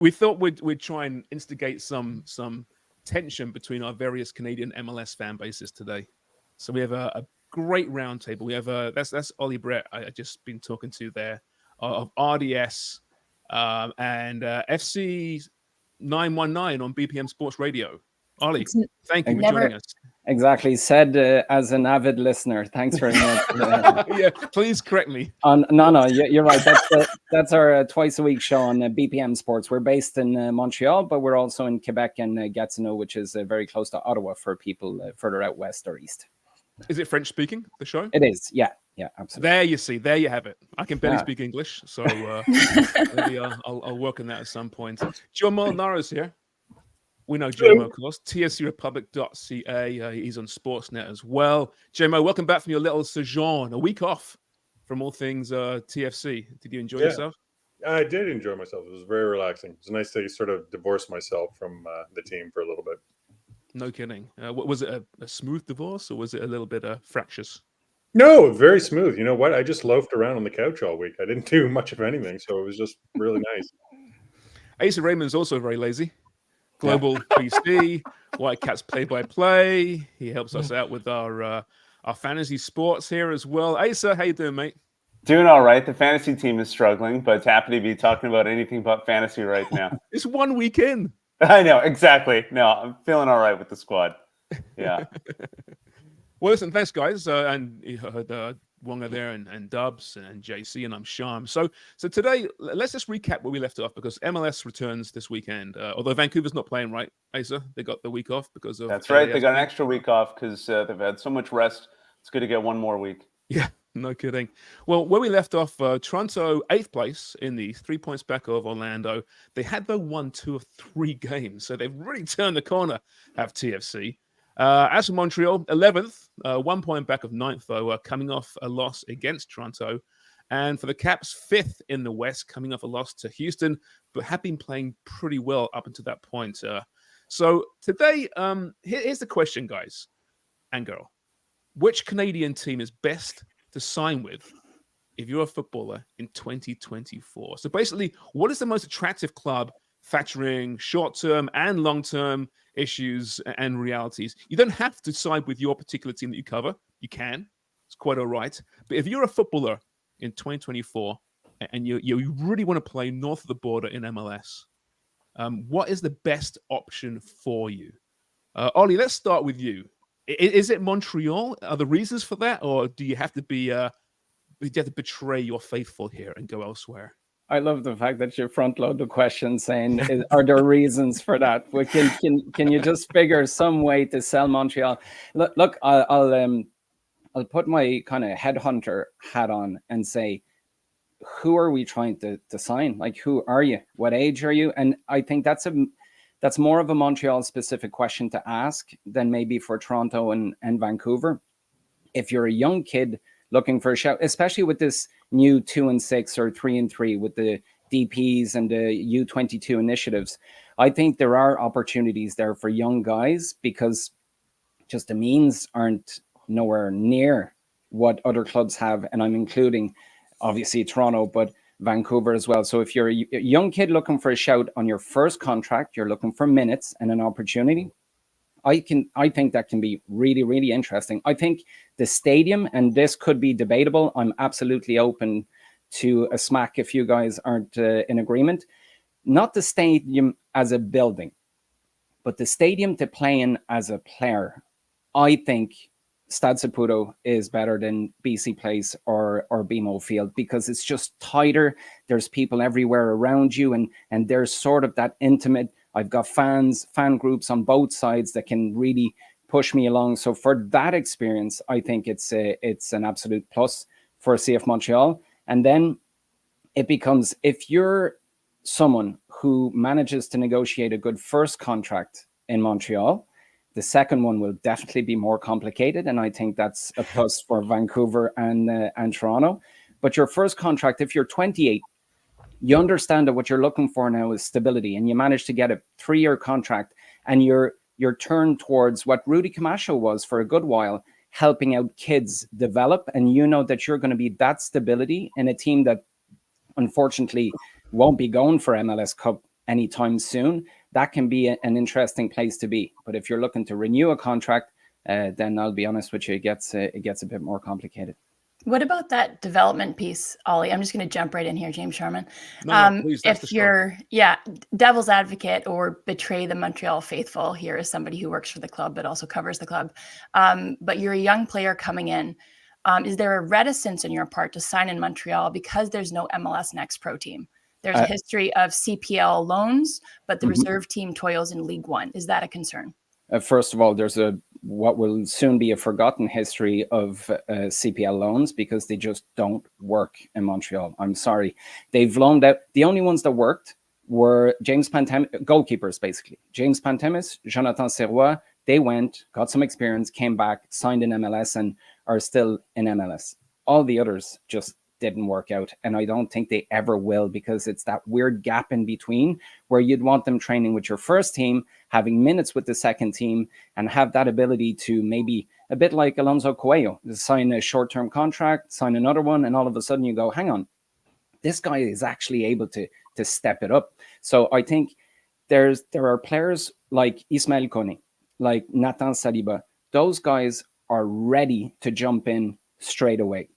we thought we'd try and instigate some tension between our various Canadian MLS fan bases today. So we have a great roundtable. We have that's Olivier Brett. I just been talking to there of RDS and FC 919 on BPM Sports Radio. Ollie, thank you for joining us. Exactly. Said as an avid listener. Thanks very much. Yeah, please correct me. No, you're right. That's our twice a week show on BPM Sports. We're based in Montreal, but we're also in Quebec and Gatineau, which is very close to Ottawa for people further out west or east. Is it French speaking, the show? It is. Yeah, absolutely. There you have it. I can barely speak English, so maybe I'll work on that at some point. Joe Molinaro is here. We know JMO, of course, tscrepublic.ca. He's on Sportsnet as well. JMO, welcome back from your little sojourn, a week off from all things TFC. Did you enjoy yourself? I did enjoy myself. It was very relaxing. It was nice to sort of divorce myself from the team for a little bit. No kidding. Was it a smooth divorce or was it a little bit fractious? No, very smooth. You know what? I just loafed around on the couch all week. I didn't do much of anything, so it was just really nice. Asa Rehman is also very lazy. Global BC, Whitecaps play-by-play. He helps us out with our fantasy sports here as well. Asa, how you doing, mate? Doing all right. The fantasy team is struggling, but happy to be talking about anything but fantasy right now. It's 1 week in. I know, exactly. No, I'm feeling all right with the squad. Yeah. Well, listen, thanks, guys. And you heard Wonga there and Dubs and JC, and I'm Sharman. So today, let's just recap where we left off because MLS returns this weekend. Although Vancouver's not playing, right, Asa? They got the week off because of... That's right. They got an extra week off because they've had so much rest. It's good to get one more week. Yeah, no kidding. Well, where we left off, Toronto, 8th place in the 3 points back of Orlando. They had, though, won 2 of 3 games. So they've really turned the corner, have TFC. As for Montreal, 11th, 1 point back of 9th, though, coming off a loss against Toronto. And for the Caps, 5th in the West, coming off a loss to Houston, but have been playing pretty well up until that point. So today, here's the question, guys and girl. Which Canadian team is best to sign with if you're a footballer in 2024? So basically, what is the most attractive club factoring short-term and long-term issues and realities? You don't have to side with your particular team that you cover. You can. It's quite all right. But if you're a footballer in 2024 and you really want to play north of the border in MLS, what is the best option for you? Ollie, let's start with you. Is it Montreal? Are the reasons for that? Or do you have to be do you have to betray your faithful here and go elsewhere? I love the fact that you front load the question saying, are there reasons for that? Well, can you just figure some way to sell Montreal? Look, I'll put my kind of headhunter hat on and say, who are we trying to sign? Like, who are you? What age are you? And I think that's more of a Montreal specific question to ask than maybe for Toronto and Vancouver. If you're a young kid looking for a shout, especially with this new 2 and 6 or 3 and 3 with the DPs and the U22 initiatives, I think there are opportunities there for young guys because just the means aren't nowhere near what other clubs have. And I'm including obviously Toronto, but Vancouver as well. So if you're a young kid looking for a shout on your first contract, you're looking for minutes and an opportunity, I think that can be really, really interesting. I think the stadium, and this could be debatable, I'm absolutely open to a smack if you guys aren't in agreement. Not the stadium as a building, but the stadium to play in as a player. I think Stade Saputo is better than BC Place or BMO Field because it's just tighter. There's people everywhere around you, and there's sort of that intimate. I've got fan groups on both sides that can really push me along. So for that experience, I think it's an absolute plus for CF Montreal. And then it becomes, if you're someone who manages to negotiate a good first contract in Montreal, the second one will definitely be more complicated. And I think that's a plus for Vancouver and Toronto. But your first contract, if you're 28, you understand that what you're looking for now is stability, and you manage to get a 3-year contract, and you're turned towards what Rudy Camacho was for a good while, helping out kids develop. And you know that you're going to be that stability in a team that unfortunately won't be going for MLS Cup anytime soon, that can be an interesting place to be. But if you're looking to renew a contract, then I'll be honest with you, it gets a bit more complicated. What about that development piece, Ollie? I'm just going to jump right in here, James Sharman. No, please, that's if you're, devil's advocate or betray the Montreal faithful here as somebody who works for the club but also covers the club, but you're a young player coming in, is there a reticence on your part to sign in Montreal because there's no MLS Next Pro team? There's a history of CPL loans, but the reserve team toils in League One. Is that a concern? First of all, there's what will soon be a forgotten history of CPL loans because they just don't work in Montreal. I'm sorry. They've loaned out. The only ones that worked were James Pantemis, goalkeepers, basically. James Pantemis, Jonathan Serrois. They went, got some experience, came back, signed in MLS, and are still in MLS. All the others just didn't work out. And I don't think they ever will, because it's that weird gap in between where you'd want them training with your first team, having minutes with the second team, and have that ability to maybe, a bit like Alonso Coelho, sign a short-term contract, sign another one, and all of a sudden you go, hang on, this guy is actually able to step it up. So I think there are players like Ismail Kone, like Nathan Saliba. Those guys are ready to jump in straight away.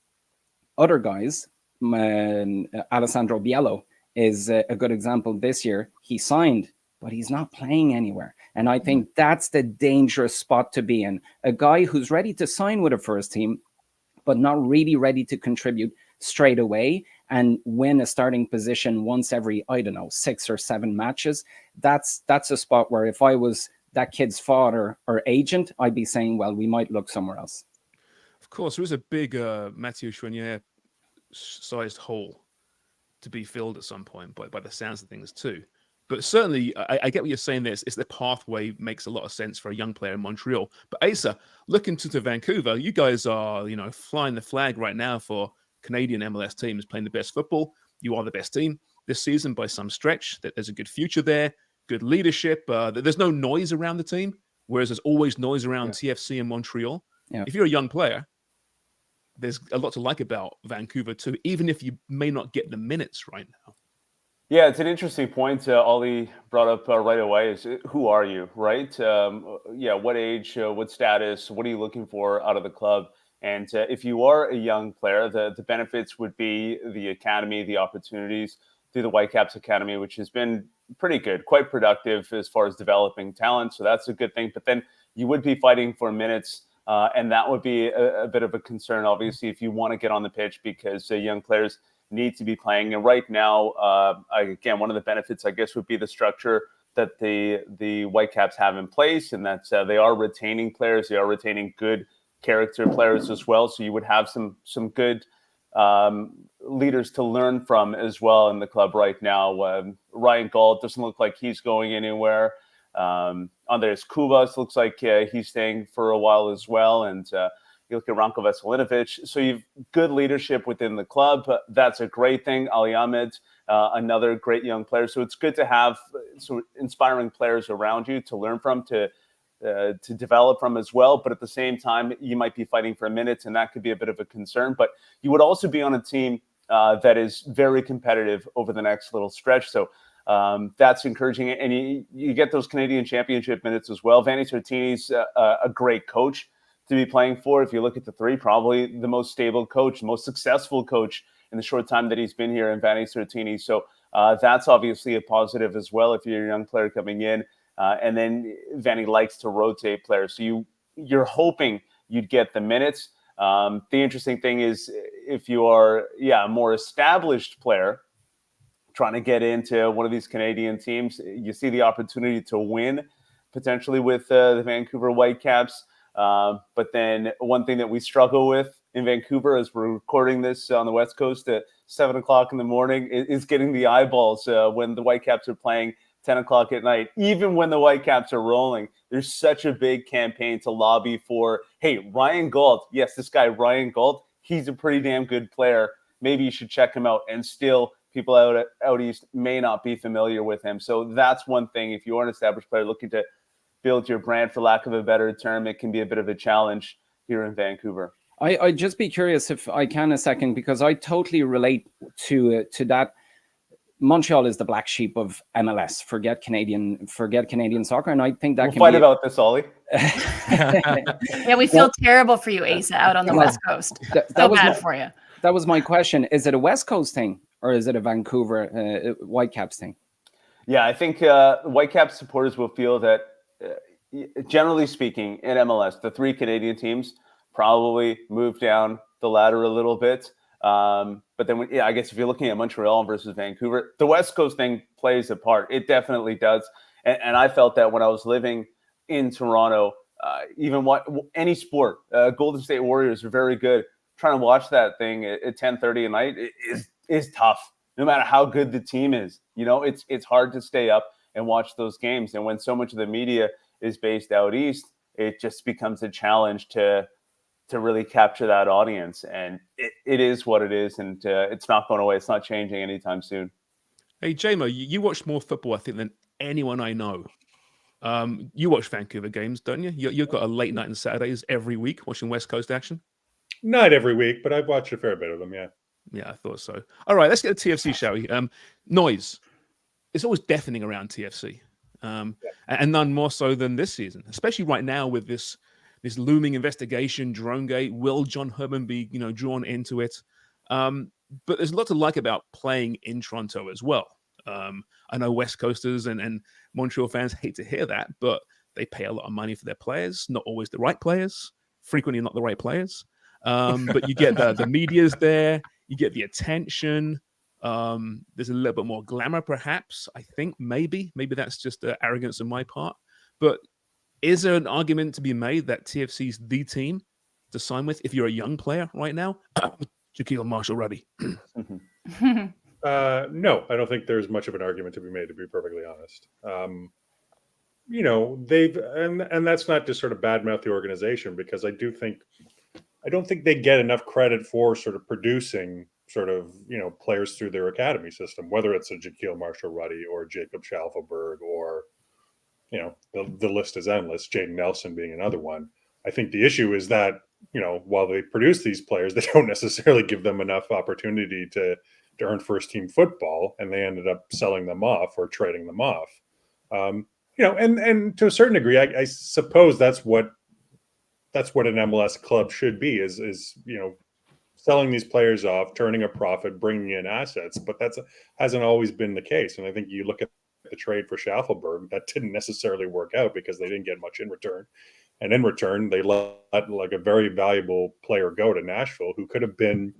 Other guys, Alessandro Biello is a good example this year. He signed, but he's not playing anywhere. And I think that's the dangerous spot to be in. A guy who's ready to sign with a first team, but not really ready to contribute straight away and win a starting position once every, 6 or 7 matches. That's a spot where if I was that kid's father or agent, I'd be saying, well, we might look somewhere else. Of course, there is a big Mathieu Chouinier-sized hole to be filled at some point by the sounds of things too. But certainly, I get what you're saying there. It's the pathway makes a lot of sense for a young player in Montreal. But Asa, looking to Vancouver, you guys are, flying the flag right now for Canadian MLS teams playing the best football. You are the best team this season by some stretch. There's a good future there, good leadership. There's no noise around the team, whereas there's always noise around TFC in Montreal. Yeah. If you're a young player, there's a lot to like about Vancouver too, even if you may not get the minutes right now. Yeah, it's an interesting point. Ollie brought up right away is who are you, right? What age, what status, what are you looking for out of the club? And if you are a young player, the benefits would be the academy, the opportunities through the Whitecaps Academy, which has been pretty good, quite productive as far as developing talent. So that's a good thing. But then you would be fighting for minutes. And that would be a bit of a concern, obviously, if you want to get on the pitch, because young players need to be playing. And right now, again, one of the benefits, I guess, would be the structure that the Whitecaps have in place, and that they are retaining players. They are retaining good character players as well. So you would have some good leaders to learn from as well in the club right now. Ryan Gault doesn't look like he's going anywhere. Andres Cubas looks like he's staying for a while as well. And you look at Ranko Veselinovic. So you've good leadership within the club. That's a great thing. Ali Ahmed, another great young player. So it's good to have inspiring players around you to learn from, to develop from as well. But at the same time, you might be fighting for minutes, and that could be a bit of a concern. But you would also be on a team that is very competitive over the next little stretch. So that's encouraging. And you get those Canadian Championship minutes as well. Vanni Sartini's a great coach to be playing for. If you look at the three, probably the most stable coach, most successful coach in the short time that he's been here in Vanni Sartini. So that's obviously a positive as well if you're a young player coming in. And then Vanni likes to rotate players. So you're hoping you'd get the minutes. The interesting thing is if you are, a more established player trying to get into one of these Canadian teams, you see the opportunity to win potentially with the Vancouver Whitecaps. But then one thing that we struggle with in Vancouver as we're recording this on the West Coast at 7 o'clock in the morning is getting the eyeballs when the Whitecaps are playing 10 o'clock at night. Even when the Whitecaps are rolling, there's such a big campaign to lobby for, hey, Ryan Gault. Yes, this guy, Ryan Gault, he's a pretty damn good player. Maybe you should check him out. And still, people out east may not be familiar with him. So that's one thing. If you are an established player looking to build your brand, for lack of a better term, it can be a bit of a challenge here in Vancouver. I'd just be curious if I can a second, because I totally relate to that. Montreal is the black sheep of MLS. Forget Canadian soccer, and I think that We'll can fight be about this, Ollie. Yeah, we feel terrible for you, Asa, out on the West Coast. That was bad for you. That was my question. Is it a West Coast thing or is it a Vancouver Whitecaps thing? Yeah, I think Whitecaps supporters will feel that, generally speaking, in MLS, the three Canadian teams probably moved down the ladder a little bit. But then, I guess if you're looking at Montreal versus Vancouver, the West Coast thing plays a part. It definitely does. And I felt that when I was living in Toronto, even any sport, Golden State Warriors are very good. Trying to watch that thing at 10:30 at night is tough. No matter how good the team is, it's hard to stay up and watch those games. And when so much of the media is based out east, it just becomes a challenge to really capture that audience. And it is what it is, and it's not going away. It's not changing anytime soon. Hey, JMO, you watch more football, I think, than anyone I know. You watch Vancouver games, don't you? You've got a late night on Saturdays every week watching West Coast action. Not every week, but I've watched a fair bit of them, yeah. Yeah, I thought so. All right, let's get to TFC, shall we? Noise. It's always deafening around TFC, and none more so than this season, especially right now with this looming investigation, Dronegate. Will John Herman be, drawn into it? But there's a lot to like about playing in Toronto as well. I know West Coasters and Montreal fans hate to hear that, but they pay a lot of money for their players, not always the right players, frequently not the right players. But you get the media's there, you get the attention. There's a little bit more glamour, perhaps. I think maybe that's just arrogance on my part. But is there an argument to be made that TFC's the team to sign with if you're a young player right now? Shaquille Marshall-Ruddy. No, I don't think there's much of an argument to be made, to be perfectly honest. And that's not to sort of badmouth the organization, because I don't think they get enough credit for sort of producing sort of, players through their academy system, whether it's a Shaquille Marshall-Ruddy or Jacob Schalfelberg or, the list is endless, Jaden Nelson being another one. I think the issue is that, while they produce these players, they don't necessarily give them enough opportunity to earn first team football, and they ended up selling them off or trading them off. And to a certain degree, I suppose that's what an MLS club should be, is selling these players off, turning a profit, bringing in assets. But that hasn't always been the case. And I think you look at the trade for Schalfelberg, that didn't necessarily work out because they didn't get much in return. And in return, they let like a very valuable player go to Nashville, who could have been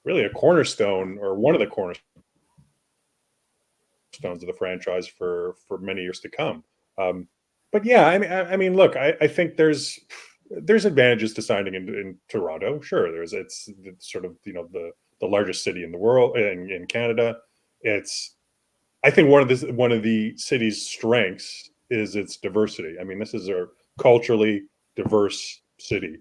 really a cornerstone, or one of the cornerstones of the franchise for many years to come. But yeah, I mean, look, I think there's advantages to signing in Toronto. Sure, it's sort of the largest city in the world, in Canada. I think one of the city's strengths is its diversity. I mean, this is a culturally diverse city.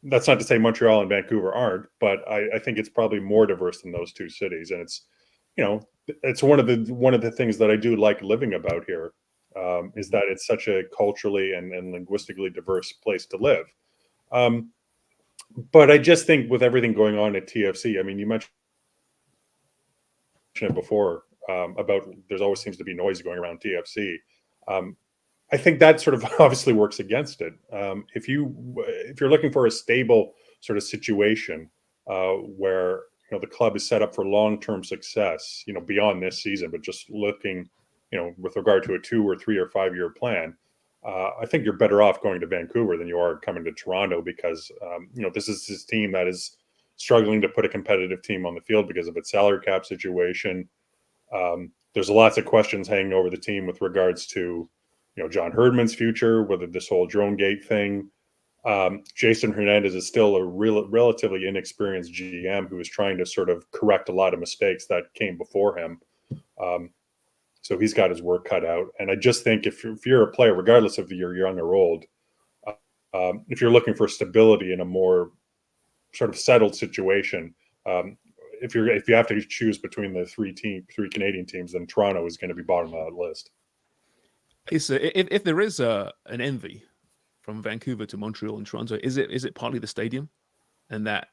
That's not to say Montreal and Vancouver aren't, but I think it's probably more diverse than those two cities. And it's one of the things that I do like living about here, is that it's such a culturally and linguistically diverse place to live. But I just think with everything going on at TFC, I mean, you mentioned it before, about there's always seems to be noise going around TFC. I think that sort of obviously works against it. If you're looking for a stable sort of situation, where the club is set up for long-term success, beyond this season, but just looking, with regard to a 2 or 3 or 5 year plan, I think you're better off going to Vancouver than you are coming to Toronto, because this is this team that is struggling to put a competitive team on the field because of its salary cap situation. There's lots of questions hanging over the team with regards to John Herdman's future, whether this whole Dronegate thing. Jason Hernandez is still a relatively inexperienced GM who is trying to sort of correct a lot of mistakes that came before him. So he's got his work cut out. And I just think if you're a player, regardless of you're young or old, if you're looking for stability in a more sort of settled situation, if you have to choose between the three Canadian teams, then Toronto is going to be bottom of that list. If there is an envy from Vancouver to Montreal and Toronto, is it partly the stadium and that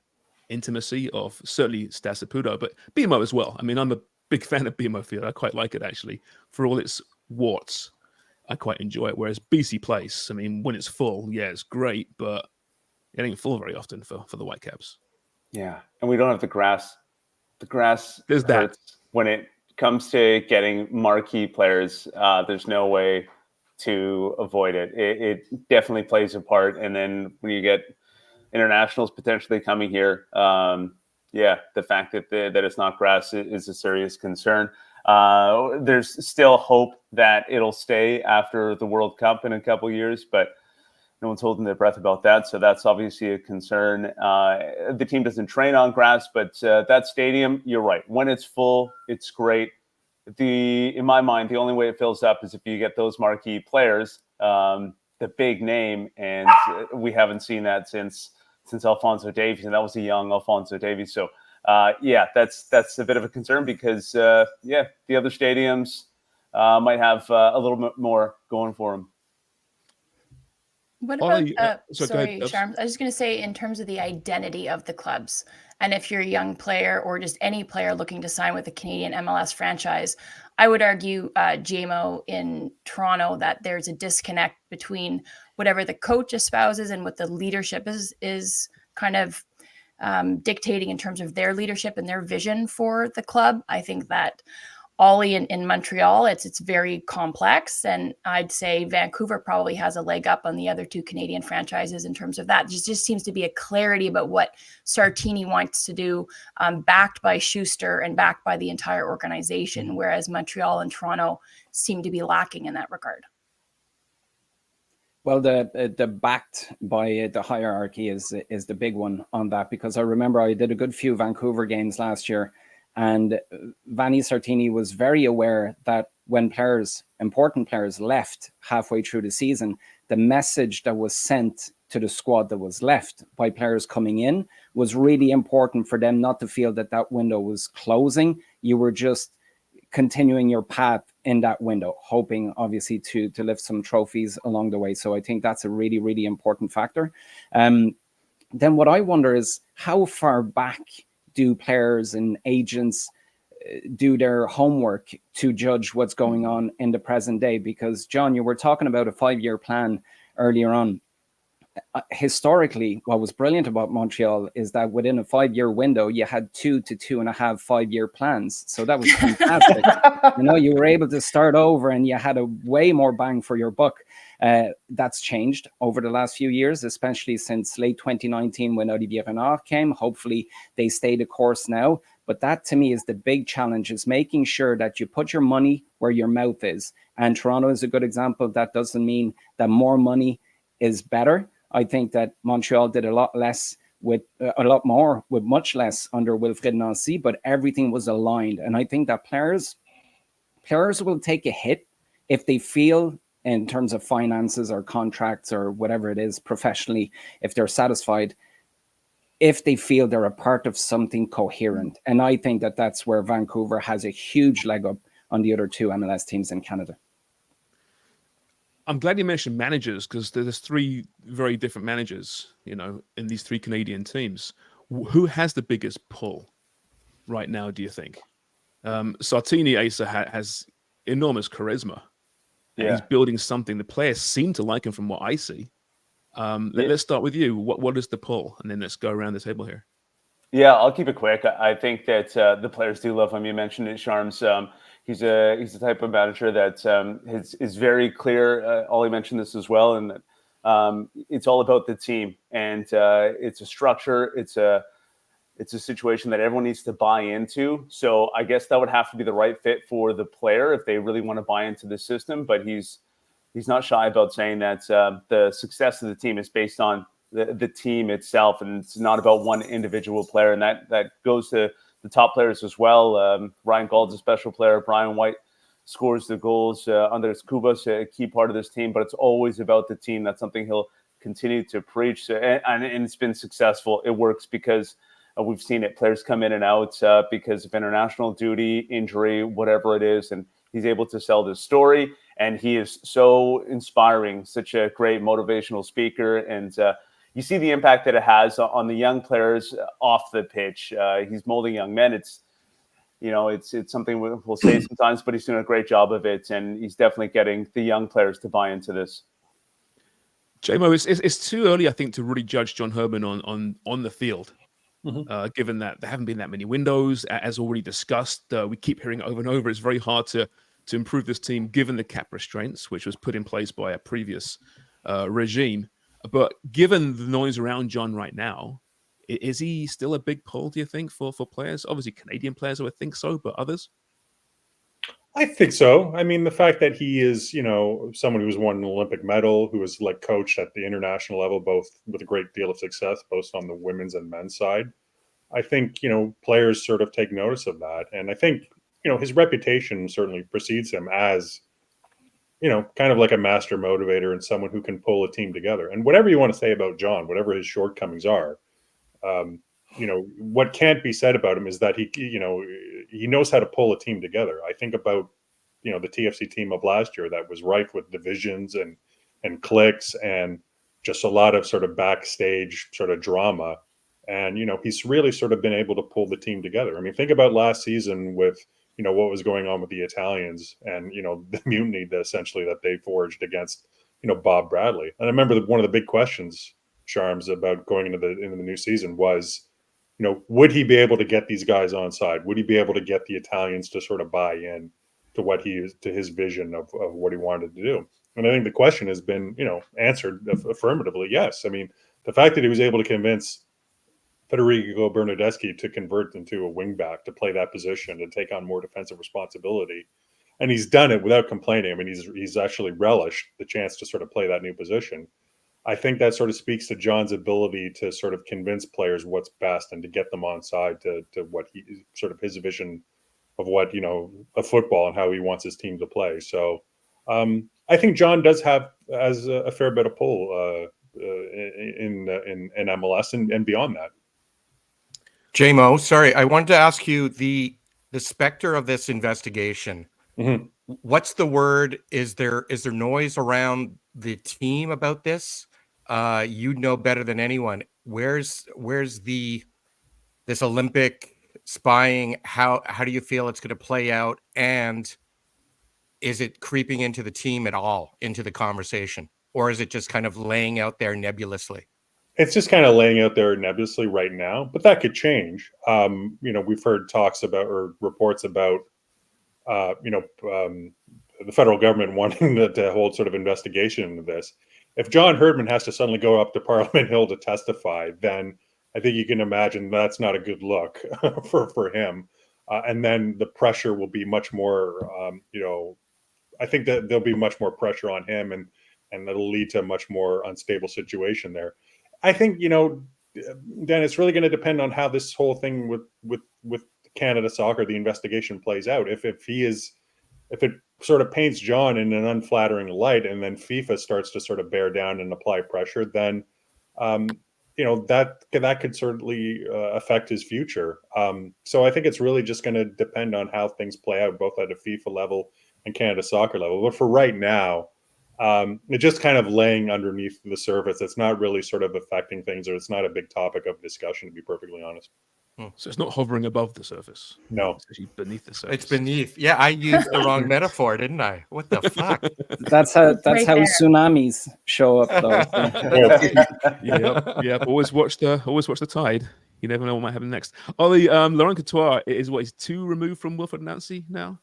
intimacy of certainly Stas Saputo, but BMO as well? I mean, I'm a big fan of BMO Field. I quite like it, actually. For all its warts, I quite enjoy it. Whereas BC Place, I mean, when it's full, yeah, it's great, but it ain't full very often for the Whitecaps. Yeah, and we don't have the grass. The grass There's hurts that. when it comes to getting marquee players. There's no way to avoid it. It definitely plays a part. And then when you get internationals potentially coming here, the fact that it's not grass is a serious concern. There's still hope that it'll stay after the World Cup in a couple of years, but no one's holding their breath about that. So that's obviously a concern. The team doesn't train on grass, but that stadium, you're right. When it's full, it's great. In my mind, the only way it fills up is if you get those marquee players, the big name, and we haven't seen that since Alphonso Davies, and that was a young Alphonso Davies. So that's a bit of a concern because the other stadiums might have a little bit more going for them. What about, sorry, Sharm, I was just going to say, in terms of the identity of the clubs, and if you're a young player or just any player looking to sign with a Canadian MLS franchise, I would argue, JMO, in Toronto, that there's a disconnect between whatever the coach espouses and what the leadership is kind of dictating in terms of their leadership and their vision for the club. I think that Ollie in Montreal, it's very complex, and I'd say Vancouver probably has a leg up on the other two Canadian franchises in terms of that. There just seems to be a clarity about what Sartini wants to do, backed by Schuster and backed by the entire organization, whereas Montreal and Toronto seem to be lacking in that regard. Well, the backed by the hierarchy is the big one on that, because I remember I did a good few Vancouver games last year. And Vanni Sartini was very aware that when important players left halfway through the season, the message that was sent to the squad that was left by players coming in was really important for them not to feel that window was closing. You were just continuing your path in that window, hoping obviously to lift some trophies along the way. So I think that's a really, really important factor. Then what I wonder is, how far back do players and agents do their homework to judge what's going on in the present day? Because, John, you were talking about a 5-year plan earlier on. Historically, what was brilliant about Montreal is that within a 5-year window, you had 2 to 2.5 5-year plans. So that was fantastic. You were able to start over and you had a way more bang for your buck. That's changed over the last few years, especially since late 2019 when Olivier Brett came. Hopefully they stay the course now. But that to me is the big challenge, is making sure that you put your money where your mouth is. And Toronto is a good example. That doesn't mean that more money is better. I think that Montreal did a lot more with much less under Wilfried Nancy, but everything was aligned. And I think that players will take a hit if they feel, in terms of finances or contracts or whatever it is professionally, if they're satisfied, if they feel they're a part of something coherent. And I think that that's where Vancouver has a huge leg up on the other two MLS teams in Canada. I'm glad you mentioned managers, because there's 3 very different managers, in these 3 Canadian teams. Who has the biggest pull right now, do you think? Sartini Asa has enormous charisma. And he's building something. The players seem to like him from what I see. Let's start with you. What is the pull? And then let's go around the table here. Yeah, I'll keep it quick. I think that the players do love him. You mentioned it, Sharms. He's the type of manager that is very clear. Ollie mentioned this as well, and that it's all about the team, and it's a structure. It's a situation that everyone needs to buy into. So I guess that would have to be the right fit for the player if they really want to buy into the system. But he's not shy about saying that the success of the team is based on the team itself, and it's not about one individual player. And that goes to the top players as well. Ryan Gauld's a special player. Brian White scores the goals. Andres Cubas, a key part of this team, but it's always about the team. That's something he'll continue to preach. And it's been successful. It works because we've seen it. Players come in and out because of international duty, injury, whatever it is. And he's able to sell this story. And he is so inspiring, such a great motivational speaker. And you see the impact that it has on the young players off the pitch. He's molding young men. it's something we'll say sometimes, but he's doing a great job of it, and he's definitely getting the young players to buy into this. JMO, it's too early, I think, to really judge John Herdman on the field. Given that there haven't been that many windows, as already discussed, we keep hearing it over and over. It's very hard to improve this team given the cap restraints, which was put in place by a previous regime. But given the noise around John right now, is he still a big pull, do you think, for players? Obviously, Canadian players, I would think so, but others? I think so. I mean, the fact that he is, someone who's won an Olympic medal, who was coached at the international level, both with a great deal of success, both on the women's and men's side. I think, players sort of take notice of that. And I think, his reputation certainly precedes him as, kind of like a master motivator and someone who can pull a team together. And whatever you want to say about John, whatever his shortcomings are, what can't be said about him is that he knows how to pull a team together. I think about, the TFC team of last year that was rife with divisions and cliques and just a lot of sort of backstage sort of drama. And, he's really sort of been able to pull the team together. I mean, think about last season with, what was going on with the Italians and, the mutiny essentially that they forged against, Bob Bradley. And I remember one of the big questions, Sharms, about going into the new season was, would he be able to get these guys on side? Would he be able to get the Italians to sort of buy in to his vision of what he wanted to do? And I think the question has been, answered affirmatively. Yes. I mean, the fact that he was able to convince Federico Bernardeschi to convert into a wingback, to play that position, to take on more defensive responsibility. And he's done it without complaining. I mean, he's actually relished the chance to sort of play that new position. I think that sort of speaks to John's ability to sort of convince players what's best and to get them on side to what he sort of his vision of what, of football and how he wants his team to play. So I think John does have as a fair bit of pull in MLS and beyond that. JMO, sorry, I wanted to ask you the specter of this investigation. Mm-hmm. What's the word? Is there noise around the team about this? You know better than anyone. Where's this Olympic spying? How do you feel it's going to play out? And is it creeping into the team at all, into the conversation? Or is it just kind of laying out there nebulously? It's just kind of laying out there nebulously right now, but that could change. We've heard talks about or reports about, the federal government wanting to hold sort of investigation into this. If John Herdman has to suddenly go up to Parliament Hill to testify, then I think you can imagine that's not a good look for him. And then the pressure will be much more, I think that there'll be much more pressure on him and that'll lead to a much more unstable situation there. I think, Dan, it's really going to depend on how this whole thing with Canada Soccer, the investigation plays out. If it sort of paints John in an unflattering light and then FIFA starts to sort of bear down and apply pressure, then, that could certainly affect his future. So I think it's really just going to depend on how things play out, both at a FIFA level and Canada Soccer level. But for right now, it's just kind of laying underneath the surface. It's not really sort of affecting things, or it's not a big topic of discussion, to be perfectly honest. So it's not hovering above the surface. No, it's actually beneath the surface. It's beneath. Yeah, I used the wrong metaphor, didn't I? What the fuck? That's how tsunamis show up, though. Yep. Always watch the tide. You never know what might happen next. Ollie, Laurent Couture is he's 2 removed from Wilfred Nancy now.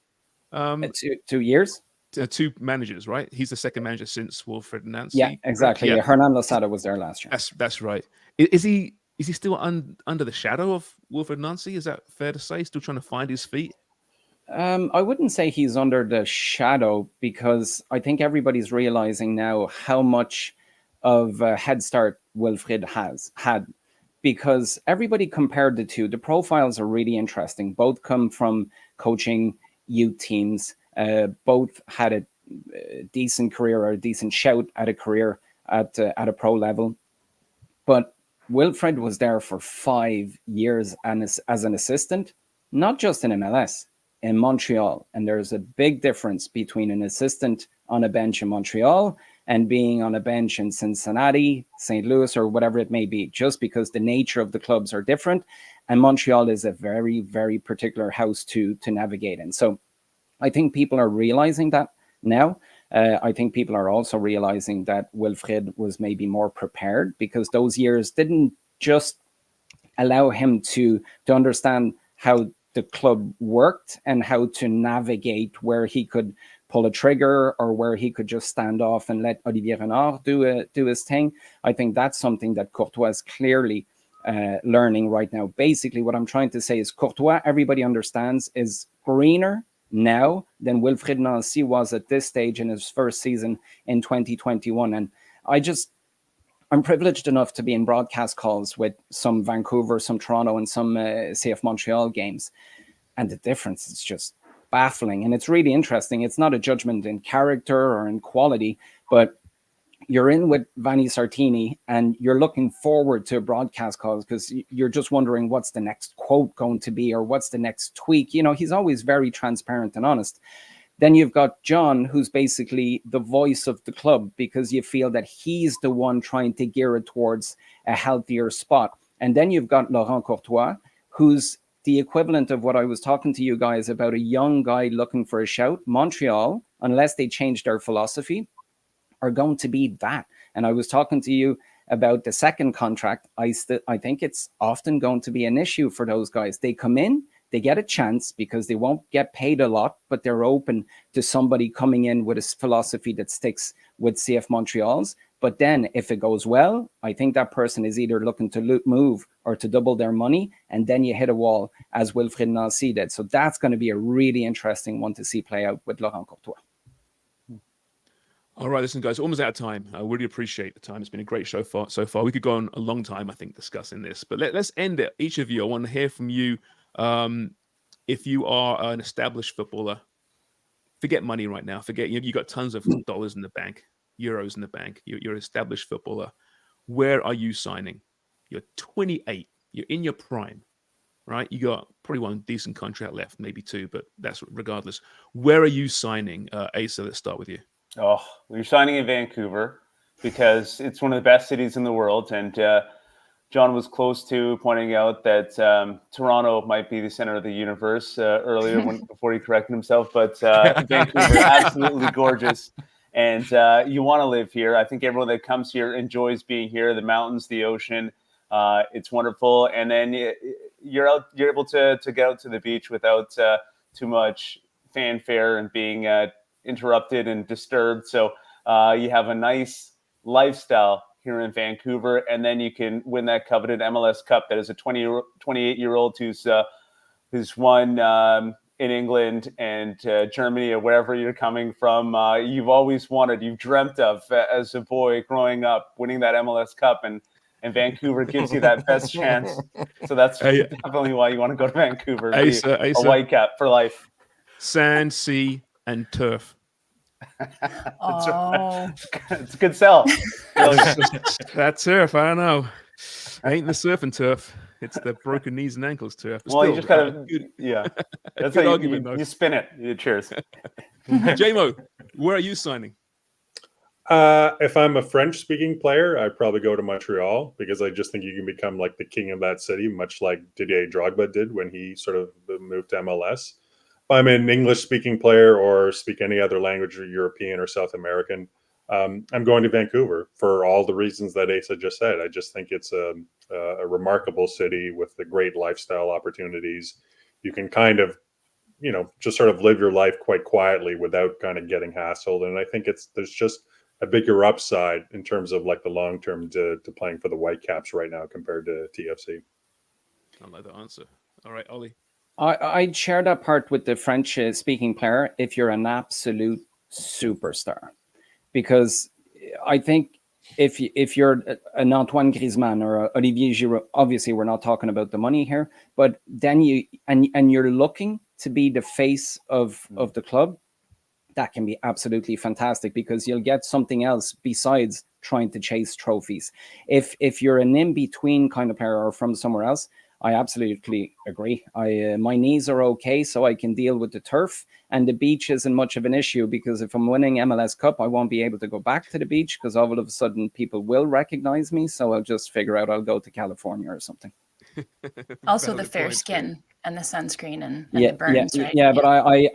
2 years. 2 managers, right? He's the second manager since Wilfred Nancy. Yeah, exactly. Yeah. Hernan Losada was there last year. That's right. Is he still under the shadow of Wilfred Nancy? Is that fair to say? Still trying to find his feet? I wouldn't say he's under the shadow, because I think everybody's realizing now how much of a head start Wilfred had, because everybody compared the two. The profiles are really interesting. Both come from coaching youth teams. Both had a decent career, or a decent shout at a career at a pro level. But Wilfred was there for 5 years as an assistant, not just in MLS, in Montreal. And there's a big difference between an assistant on a bench in Montreal and being on a bench in Cincinnati, St. Louis, or whatever it may be, just because the nature of the clubs are different. And Montreal is a very, very particular house to navigate in. So I think people are realizing that now. I think people are also realizing that Wilfried was maybe more prepared, because those years didn't just allow him to understand how the club worked and how to navigate where he could pull a trigger or where he could just stand off and let Olivier Renard do his thing. I think that's something that Courtois is clearly learning right now. Basically, what I'm trying to say is Courtois, everybody understands, is greener now than Wilfried Nancy was at this stage in his first season in 2021. And I'm privileged enough to be in broadcast calls with some Vancouver, some Toronto, and some CF Montreal games. And the difference is just baffling. And it's really interesting. It's not a judgment in character or in quality, but you're in with Vanni Sartini and you're looking forward to broadcast calls because you're just wondering what's the next quote going to be or what's the next tweak. You know, he's always very transparent and honest. Then you've got John, who's basically the voice of the club because you feel that he's the one trying to gear it towards a healthier spot. And then you've got Laurent Courtois, who's the equivalent of what I was talking to you guys about, a young guy looking for a shout. Montreal, unless they change their philosophy, are going to be that. And I was talking to you about the second contract. I think it's often going to be an issue for those guys. They come in, they get a chance because they won't get paid a lot, but they're open to somebody coming in with a philosophy that sticks with CF Montreal's. But then if it goes well, I think that person is either looking to move or to double their money. And then you hit a wall, as Wilfried Nancy did. So that's going to be a really interesting one to see play out with Laurent Courtois. All right, listen, guys, almost out of time. I really appreciate the time. It's been a great show so far. We could go on a long time, I think, discussing this. But let's end it. Each of you, I want to hear from you. If you are an established footballer, forget money right now. Forget, you got tons of dollars in the bank, euros in the bank. You're an established footballer. Where are you signing? You're 28. You're in your prime, right? You got probably one decent contract left, maybe two, but that's regardless. Where are you signing? Asa, let's start with you. Oh, we're signing in Vancouver because it's one of the best cities in the world. And John was close to pointing out that Toronto might be the center of the universe earlier before he corrected himself. But Vancouver, absolutely gorgeous. And you want to live here. I think everyone that comes here enjoys being here. The mountains, the ocean, it's wonderful. And then you're able to get out to the beach without too much fanfare and being interrupted and disturbed. So you have a nice lifestyle here in Vancouver, and then you can win that coveted MLS Cup that is a 28-year-old who's won in England and Germany or wherever you're coming from. You've always wanted, you've dreamt of as a boy growing up, winning that MLS Cup, and Vancouver gives you that best chance. So that's definitely why you want to go to Vancouver. Asa, a Whitecap for life. Sand, sea, and turf. Oh, It's a good sell. That turf, I don't know. Ain't the surf and turf. It's the broken knees and ankles turf. But well, still, you just kind of, yeah. That's how you spin it. Cheers. JMO, where are you signing? If I'm a French-speaking player, I'd probably go to Montreal because I just think you can become like the king of that city, much like Didier Drogba did when he sort of moved to MLS. If I'm an English-speaking player or speak any other language, or European or South American, I'm going to Vancouver for all the reasons that Asa just said. I just think it's a remarkable city with the great lifestyle opportunities. You can kind of, just sort of live your life quite quietly without kind of getting hassled. And I think there's just a bigger upside in terms of like the long term to playing for the Whitecaps right now compared to TFC. I like the answer. All right, Ollie. I'd share that part with the French-speaking player if you're an absolute superstar, because I think if you're an Antoine Griezmann or a Olivier Giroud, obviously we're not talking about the money here, but then you're looking to be the face of the club. That can be absolutely fantastic because you'll get something else besides trying to chase trophies. If you're an in-between kind of player or from somewhere else, I absolutely agree. My knees are okay, so I can deal with the turf, and the beach isn't much of an issue, because if I'm winning MLS Cup, I won't be able to go back to the beach because all of a sudden people will recognize me. So I'll just figure out I'll go to California or something. Also, the Valid fair point. skin and the sunscreen and Yeah, the burns, right? yeah. But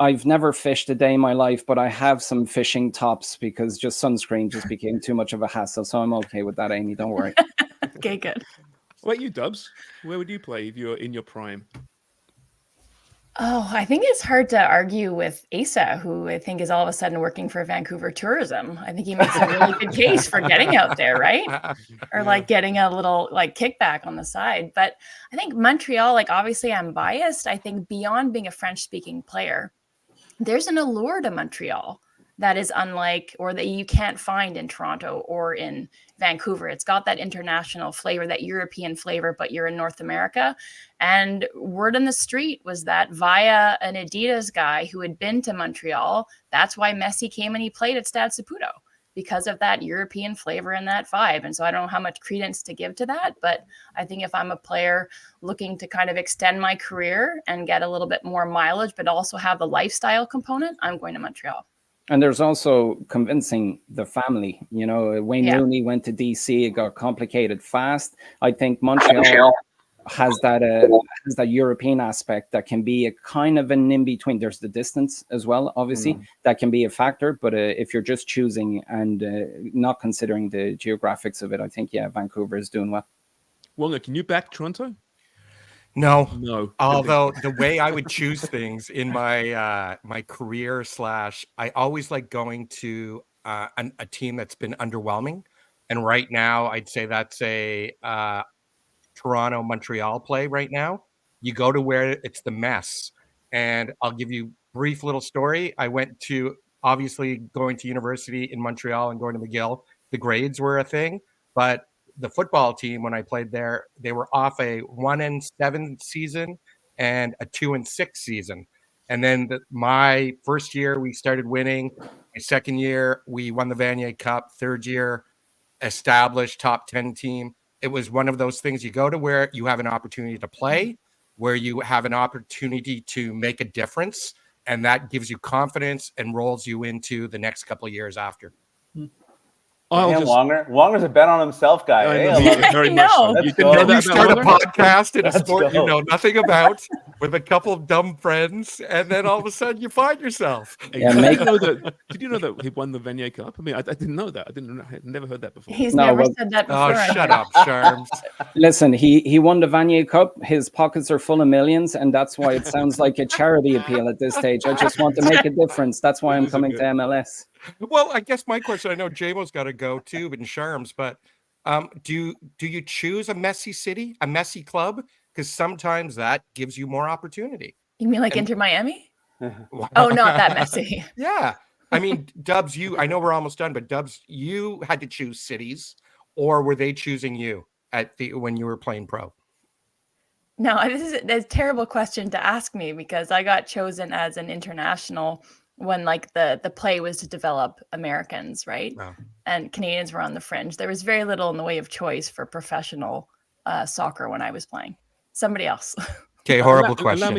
I've never fished a day in my life, but I have some fishing tops because just sunscreen just became too much of a hassle. So I'm okay with that, Amy. Don't worry. Okay, good. What about you, Dubs? Where would you play if you're in your prime? Oh, I think it's hard to argue with Asa, who I think is all of a sudden working for Vancouver Tourism. I think he makes a really good case for getting out there, right? Or like getting a little like kickback on the side. But I think Montreal, like obviously I'm biased. I think beyond being a French-speaking player, there's an allure to Montreal that is unlike, or that you can't find in Toronto or in Vancouver. It's got that international flavor, that European flavor, but you're in North America. And word on the street was that via an Adidas guy who had been to Montreal, that's why Messi came and he played at Stade Saputo, because of that European flavor and that vibe. And so I don't know how much credence to give to that, but I think if I'm a player looking to kind of extend my career and get a little bit more mileage, but also have the lifestyle component, I'm going to Montreal. And there's also convincing the family. You know, Wayne Rooney went to DC. It got complicated fast. I think Montreal has that European aspect that can be a kind of an in between. There's the distance as well, obviously, that can be a factor. But if you're just choosing and not considering the geographics of it, I think Vancouver is doing well. Wonga, can you back Toronto? No. Although the way I would choose things in my my career / I always like going to a team that's been underwhelming, and right now I'd say that's a Toronto Montreal play right now. You go to where it's the mess, and I'll give you a brief little story. I went to, obviously going to university in Montreal and going to McGill, the grades were a thing, but the football team, when I played there, they were off a 1-7 season and a 2-6 season. And then my first year, we started winning. My second year, we won the Vanier Cup. Third year, established top 10 team. It was one of those things. You go to where you have an opportunity to play, where you have an opportunity to make a difference, and that gives you confidence and rolls you into the next couple of years after. Wonger's a bet on himself guy. Very much so. You start a podcast in a sport you know nothing about with a couple of dumb friends, and then all of a sudden you find yourself. Did you know that he won the Vanier Cup? I mean, I didn't know that. I never heard that before. He's never said that before. Oh, shut up, Sharms. Listen, he won the Vanier Cup. His pockets are full of millions, and that's why it sounds like a charity appeal at this stage. I just want to make a difference. That's why I'm coming to MLS. Well, I guess my question, I know JMO's got to go too, but in Sharms, but do you choose a messy city, a messy club? Because sometimes that gives you more opportunity. You mean like Inter Miami? Oh, not that messy. Yeah. I mean, Dubs, I know we're almost done, but Dubs, you had to choose cities, or were they choosing you when you were playing pro? No, this is a terrible question to ask me, because I got chosen as an international when like the play was to develop Americans, right? Wow. And Canadians were on the fringe. There was very little in the way of choice for professional soccer when I was playing. Somebody else. Okay, horrible question. Allow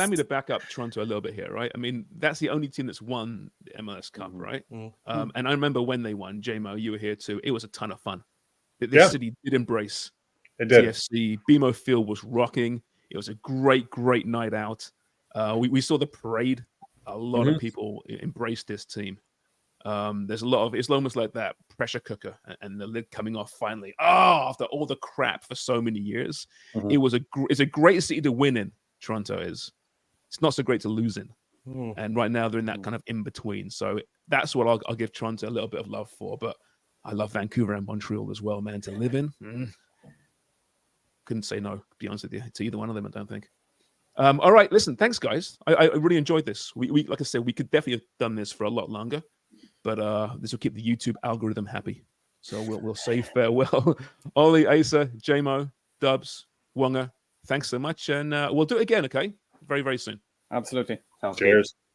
me to back up Toronto a little bit here, right? I mean, that's the only team that's won the MLS Cup, right? And I remember when they won, JMO, you were here too. It was a ton of fun. This city did embrace TFC. BMO Field was rocking. It was a great night out. We saw the parade. A lot of people embraced this team. There's a lot of, it's almost like that pressure cooker and the lid coming off finally. After all the crap for so many years, it's a great city to win in. Toronto is. It's not so great to lose in. And right now they're in that kind of in between. So that's what I'll give Toronto a little bit of love for. But I love Vancouver and Montreal as well, man. To live in, couldn't say no. To be honest with you, to either one of them, I don't think. All right, listen, thanks, guys. I really enjoyed this. We like I said, we could definitely have done this for a lot longer, but this will keep the YouTube algorithm happy. So we'll say farewell. Ollie, Asa, JMO, Dubs, Wonga, thanks so much, and we'll do it again, okay? Very, very soon. Absolutely. Sounds Cheers. good.